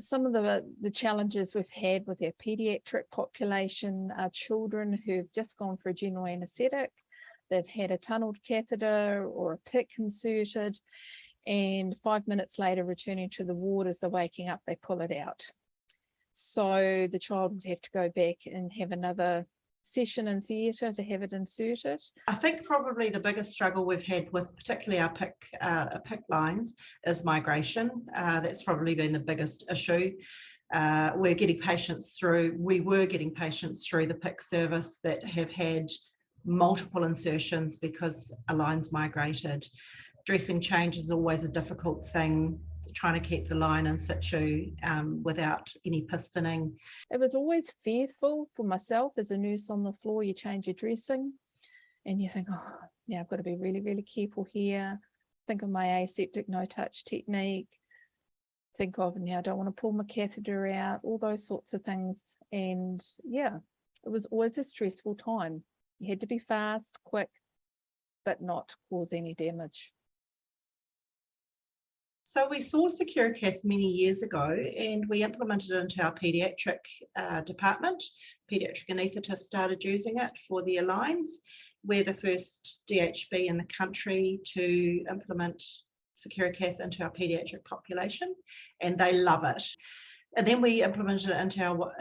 some of the challenges we've had with our pediatric population are children who've just gone for a general anaesthetic. They've had a tunneled catheter or a PIC inserted, and 5 minutes later, returning to the ward as they're waking up, they pull it out. So the child would have to go back and have another session in theatre to have it inserted. I think probably the biggest struggle we've had with particularly our PIC lines is migration. That's probably been the biggest issue. We were getting patients through the PIC service that have had multiple insertions because a line's migrated. Dressing change is always a difficult thing, trying to keep the line in situ without any pistoning. It was always fearful for myself as a nurse on the floor. You change your dressing and you think, oh, yeah, I've got to be really, really careful here. Think of my aseptic no-touch technique. Think of, I don't want to pull my catheter out, all those sorts of things. And yeah, it was always a stressful time. You had to be fast, quick, but not cause any damage. So we saw SecurAcath many years ago and we implemented it into our paediatric department. Paediatric anaesthetists started using it for their lines. We're the first DHB in the country to implement SecurAcath into our paediatric population, and they love it. And then we implemented it into our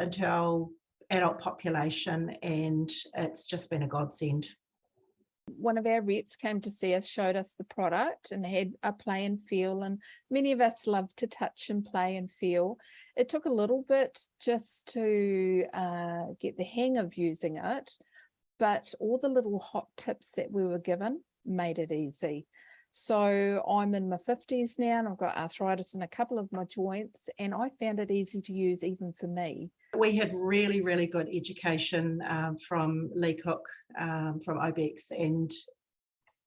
adult population, and it's just been a godsend. One of our reps came to see us, showed us the product and had a play and feel, and many of us love to touch and play and feel. It took a little bit just to get the hang of using it, but all the little hot tips that we were given made it easy. So I'm in my 50s now and I've got arthritis in a couple of my joints, and I found it easy to use even for me. We had really, really good education from Lee Cook, from OBEX, and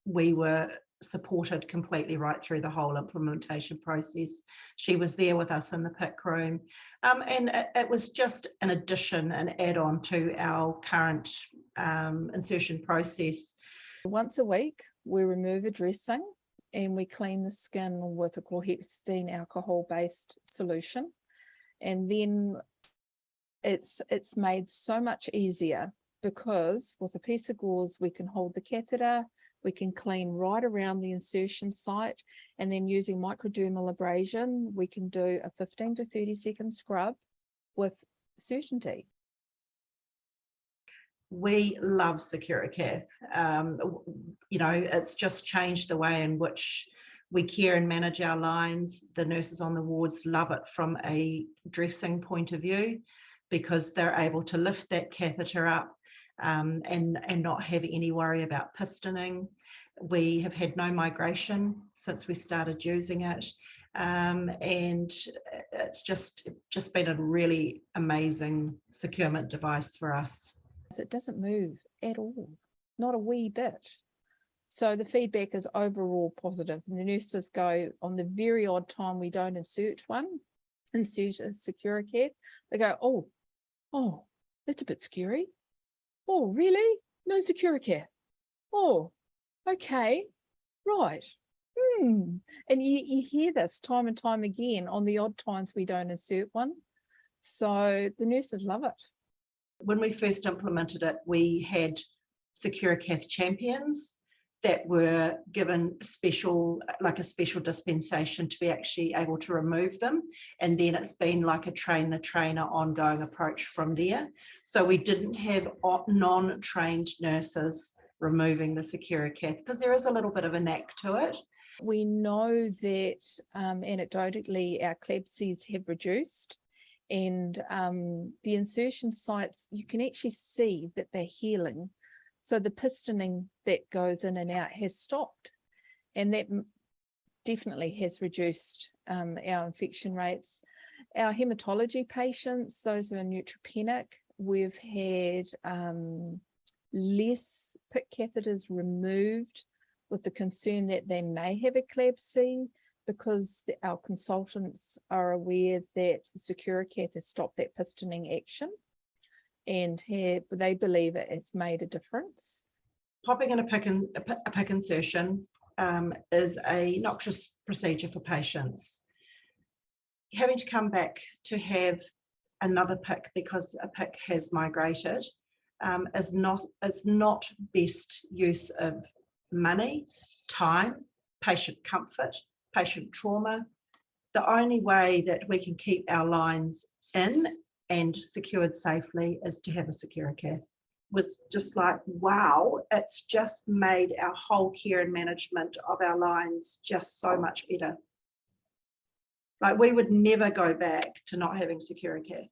we were supported completely right through the whole implementation process. She was there with us in the PIC room, and it was just an addition, an add-on to our current insertion process. Once a week, we remove a dressing and we clean the skin with a chlorhexidine alcohol-based solution, and then it's made so much easier because with a piece of gauze we can hold the catheter, we can clean right around the insertion site, and then using microdermal abrasion we can do a 15 to 30 second scrub with certainty. We love SecurAcath. It's just changed the way in which we care and manage our lines. The nurses on the wards love it from a dressing point of view because they're able to lift that catheter up and not have any worry about pistoning. We have had no migration since we started using it, and it's just been a really amazing securement device for us. It doesn't move at all, not a wee bit. So the feedback is overall positive, and the nurses go, on the very odd time we don't insert a SecurAcath, they go, oh, that's a bit scary. Oh, really? No SecurAcath? Oh, okay, right. And you hear this time and time again on the odd times we don't insert one. So the nurses love it. When we first implemented it, we had SecurAcath champions that were given a special dispensation to be actually able to remove them. And then it's been like a train the trainer ongoing approach from there. So we didn't have non-trained nurses removing the SecurAcath because there is a little bit of a knack to it. We know that anecdotally our eclampsies have reduced, and the insertion sites, you can actually see that they're healing. So the pistoning that goes in and out has stopped, and that definitely has reduced our infection rates. Our hematology patients, those who are neutropenic, we've had less PIC catheters removed with the concern that they may have eclampsia, because our consultants are aware that SecurAcath has stopped that pistoning action, and they believe it has made a difference. Popping in a PIC insertion is a noxious procedure for patients. having to come back to have another PIC because a PIC has migrated is not best use of money, time, patient comfort, patient trauma. The only way that we can keep our lines in and secured safely is to have a SecurAcath. Was just like, wow, it's just made our whole care and management of our lines just so much better. Like, we would never go back to not having SecurAcath.